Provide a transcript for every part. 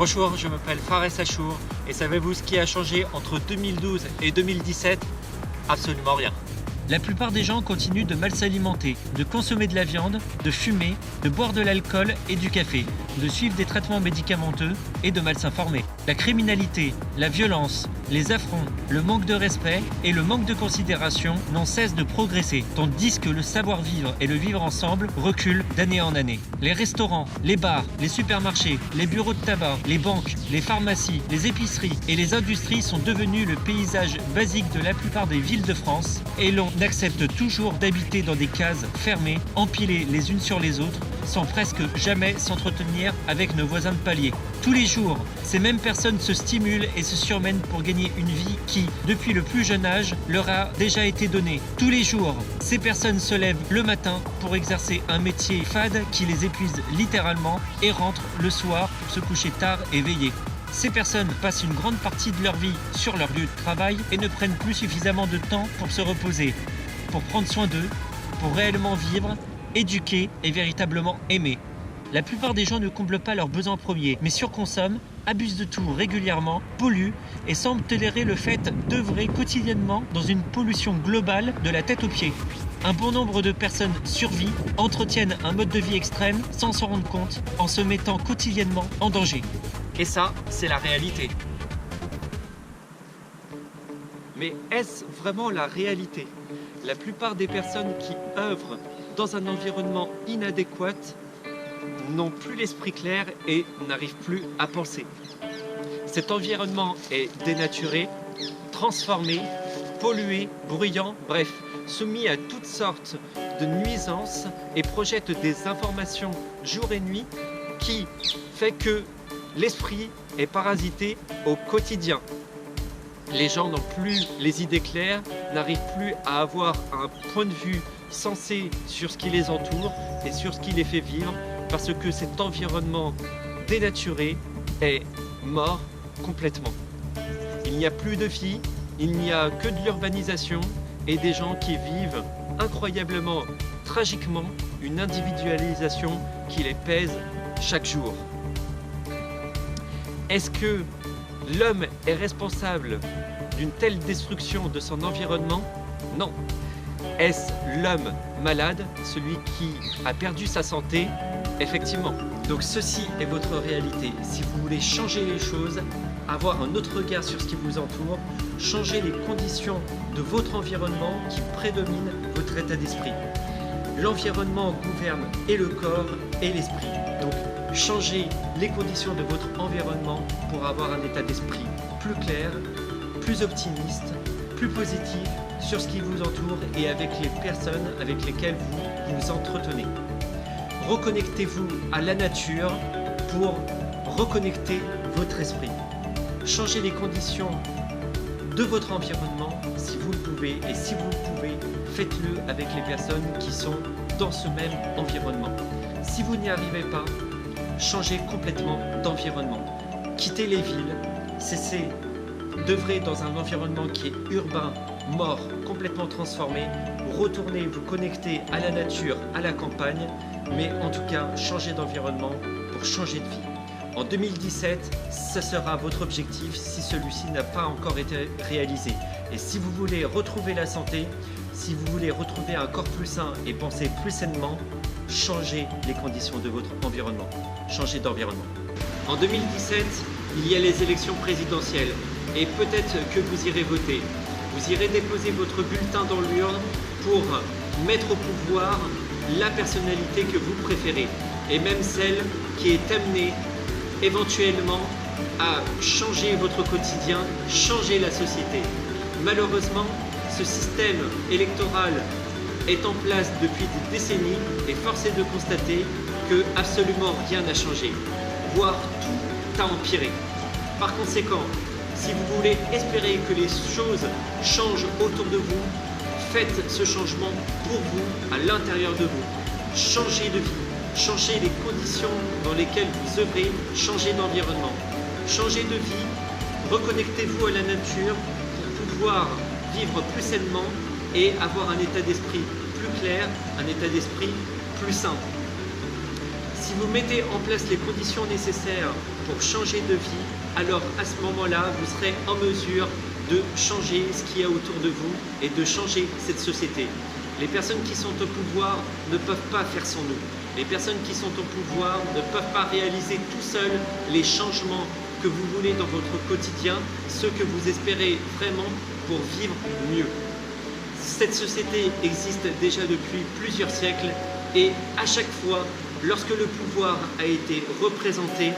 Bonjour, je m'appelle Fares Achour et savez-vous ce qui a changé entre 2012 et 2017? Absolument rien. La plupart des gens continuent de mal s'alimenter, de consommer de la viande, de fumer, de boire de l'alcool et du café, de suivre des traitements médicamenteux et de mal s'informer. La criminalité, la violence, les affronts, le manque de respect et le manque de considération n'ont cesse de progresser, tandis que le savoir-vivre et le vivre ensemble reculent d'année en année. Les restaurants, les bars, les supermarchés, les bureaux de tabac, les banques, les pharmacies, les épiceries et les industries sont devenus le paysage basique de la plupart des villes de France et l'on accepte toujours d'habiter dans des cases fermées, empilées les unes sur les autres, sans presque jamais s'entretenir avec nos voisins de palier. Tous les jours, ces mêmes personnes se stimulent et se surmènent pour gagner une vie qui, depuis le plus jeune âge, leur a déjà été donnée. Tous les jours, ces personnes se lèvent le matin pour exercer un métier fade qui les épuise littéralement et rentrent le soir pour se coucher tard et veiller. Ces personnes passent une grande partie de leur vie sur leur lieu de travail et ne prennent plus suffisamment de temps pour se reposer, pour prendre soin d'eux, pour réellement vivre, éduquer et véritablement aimer. La plupart des gens ne comblent pas leurs besoins premiers, mais surconsomment, abusent de tout régulièrement, polluent et semblent tolérer le fait d'œuvrer quotidiennement dans une pollution globale de la tête aux pieds. Un bon nombre de personnes survivent, entretiennent un mode de vie extrême sans s'en rendre compte, en se mettant quotidiennement en danger. Et ça, c'est la réalité. Mais est-ce vraiment la réalité? La plupart des personnes qui œuvrent dans un environnement inadéquat n'ont plus l'esprit clair et n'arrivent plus à penser. Cet environnement est dénaturé, transformé, pollué, bruyant, bref, soumis à toutes sortes de nuisances et projette des informations jour et nuit qui fait que l'esprit est parasité au quotidien. Les gens n'ont plus les idées claires, n'arrivent plus à avoir un point de vue sensé sur ce qui les entoure et sur ce qui les fait vivre, parce que cet environnement dénaturé est mort complètement. Il n'y a plus de vie, il n'y a que de l'urbanisation et des gens qui vivent incroyablement, tragiquement, une individualisation qui les pèse chaque jour. Est-ce que l'homme est responsable d'une telle destruction de son environnement? Non. Est-ce l'homme malade, celui qui a perdu sa santé? Effectivement. Donc ceci est votre réalité. Si vous voulez changer les choses, avoir un autre regard sur ce qui vous entoure, changer les conditions de votre environnement qui prédomine votre état d'esprit. L'environnement gouverne et le corps et l'esprit. Donc changez les conditions de votre environnement pour avoir un état d'esprit plus clair, plus optimiste, plus positif sur ce qui vous entoure et avec les personnes avec lesquelles vous vous entretenez. Reconnectez-vous à la nature pour reconnecter votre esprit. Changez les conditions de votre environnement si vous le pouvez, et si vous le pouvez, faites-le avec les personnes qui sont dans ce même environnement. Si vous n'y arrivez pas, changez complètement d'environnement. Quittez les villes, cessez d'œuvrer dans un environnement qui est urbain, mort, complètement transformé. Retournez vous connecter à la nature, à la campagne, mais en tout cas, changez d'environnement pour changer de vie. En 2017, ce sera votre objectif si celui-ci n'a pas encore été réalisé. Et si vous voulez retrouver la santé, si vous voulez retrouver un corps plus sain et penser plus sainement, changez les conditions de votre environnement. Changez d'environnement. En 2017, il y a les élections présidentielles et peut-être que vous irez voter. Vous irez déposer votre bulletin dans l'urne pour mettre au pouvoir la personnalité que vous préférez et même celle qui est amenée éventuellement à changer votre quotidien, changer la société. Malheureusement, ce système électoral est en place depuis des décennies et force est de constater que absolument rien n'a changé, voire tout a empiré. Par conséquent, si vous voulez espérer que les choses changent autour de vous, faites ce changement pour vous, à l'intérieur de vous. Changez de vie, changez les conditions dans lesquelles vous œuvrez, changez d'environnement. Changez de vie, reconnectez-vous à la nature pour pouvoir vivre plus sainement et avoir un état d'esprit plus clair, un état d'esprit plus sain. Si vous mettez en place les conditions nécessaires pour changer de vie, alors à ce moment-là, vous serez en mesure de changer ce qu'il y a autour de vous et de changer cette société. Les personnes qui sont au pouvoir ne peuvent pas faire sans nous. Les personnes qui sont au pouvoir ne peuvent pas réaliser tout seuls les changements que vous voulez dans votre quotidien, ceux que vous espérez vraiment pour vivre mieux. Cette société existe déjà depuis plusieurs siècles et à chaque fois, lorsque le pouvoir a été représenté,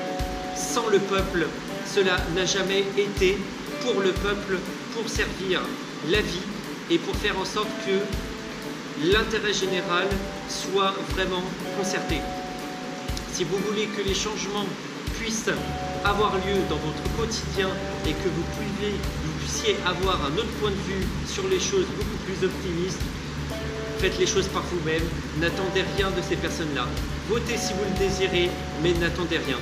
sans le peuple, cela n'a jamais été pour le peuple, pour servir la vie et pour faire en sorte que l'intérêt général soit vraiment concerté. Si vous voulez que les changements puissent avoir lieu dans votre quotidien et que vous puissiez avoir un autre point de vue sur les choses beaucoup plus optimiste, faites les choses par vous-même, n'attendez rien de ces personnes-là. Votez si vous le désirez, mais n'attendez rien.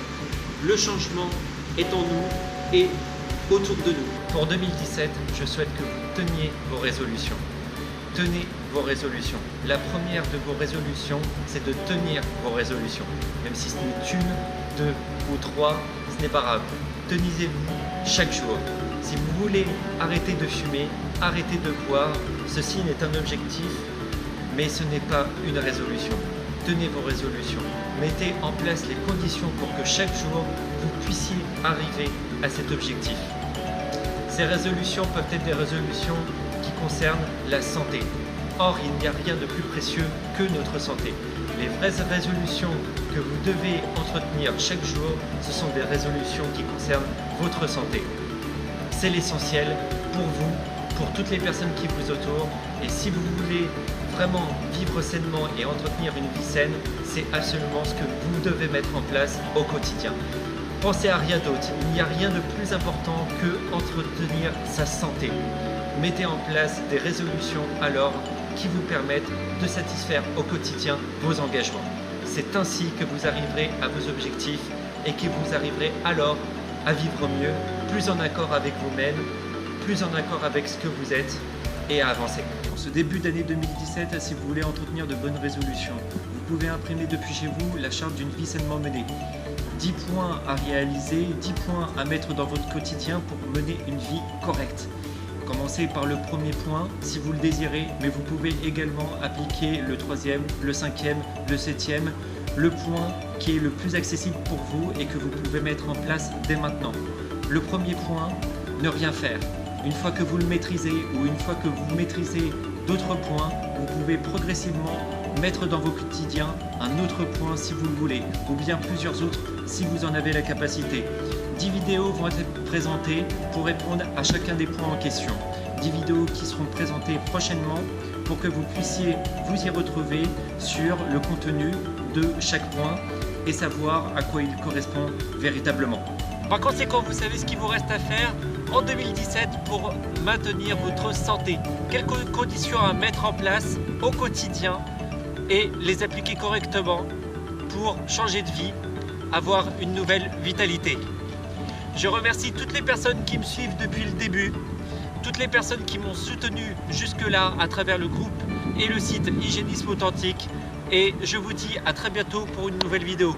Le changement est en nous et autour de nous. Pour 2017, je souhaite que vous teniez vos résolutions. Tenez vos résolutions. La première de vos résolutions, c'est de tenir vos résolutions. Même si ce n'est une, deux ou trois, ce n'est pas grave. Tenez-vous chaque jour. Si vous voulez arrêter de fumer, arrêter de boire, ceci n'est un objectif, mais ce n'est pas une résolution. Tenez vos résolutions. Mettez en place les conditions pour que chaque jour, vous puissiez arriver à cet objectif. Ces résolutions peuvent être des résolutions qui concernent la santé. Or, il n'y a rien de plus précieux que notre santé. Les vraies résolutions que vous devez entretenir chaque jour, ce sont des résolutions qui concernent votre santé. C'est l'essentiel pour vous, pour toutes les personnes qui vous entourent. Et si vous voulez vraiment vivre sainement et entretenir une vie saine, c'est absolument ce que vous devez mettre en place au quotidien. Pensez à rien d'autre. Il n'y a rien de plus important que entretenir sa santé. Mettez en place des résolutions alors qui vous permettent de satisfaire au quotidien vos engagements. C'est ainsi que vous arriverez à vos objectifs et que vous arriverez alors à vivre mieux, plus en accord avec vous-même, plus en accord avec ce que vous êtes et à avancer. En ce début d'année 2017, si vous voulez entretenir de bonnes résolutions, vous pouvez imprimer depuis chez vous la charte d'une vie sainement menée. 10 points à réaliser, 10 points à mettre dans votre quotidien pour mener une vie correcte. Commencez par le premier point si vous le désirez, mais vous pouvez également appliquer le troisième, le cinquième, le septième, le point qui est le plus accessible pour vous et que vous pouvez mettre en place dès maintenant. Le premier point, ne rien faire. Une fois que vous le maîtrisez ou une fois que vous maîtrisez d'autres points, vous pouvez progressivement mettre dans vos quotidiens un autre point si vous le voulez, ou bien plusieurs autres si vous en avez la capacité. 10 vidéos vont être présentées pour répondre à chacun des points en question. 10 vidéos qui seront présentées prochainement pour que vous puissiez vous y retrouver sur le contenu de chaque point et savoir à quoi il correspond véritablement. Par conséquent, vous savez ce qu'il vous reste à faire en 2017 pour maintenir votre santé. Quelles conditions à mettre en place au quotidien et les appliquer correctement pour changer de vie, avoir une nouvelle vitalité. Je remercie toutes les personnes qui me suivent depuis le début, toutes les personnes qui m'ont soutenu jusque-là à travers le groupe et le site Hygiénisme Authentique. Et je vous dis à très bientôt pour une nouvelle vidéo.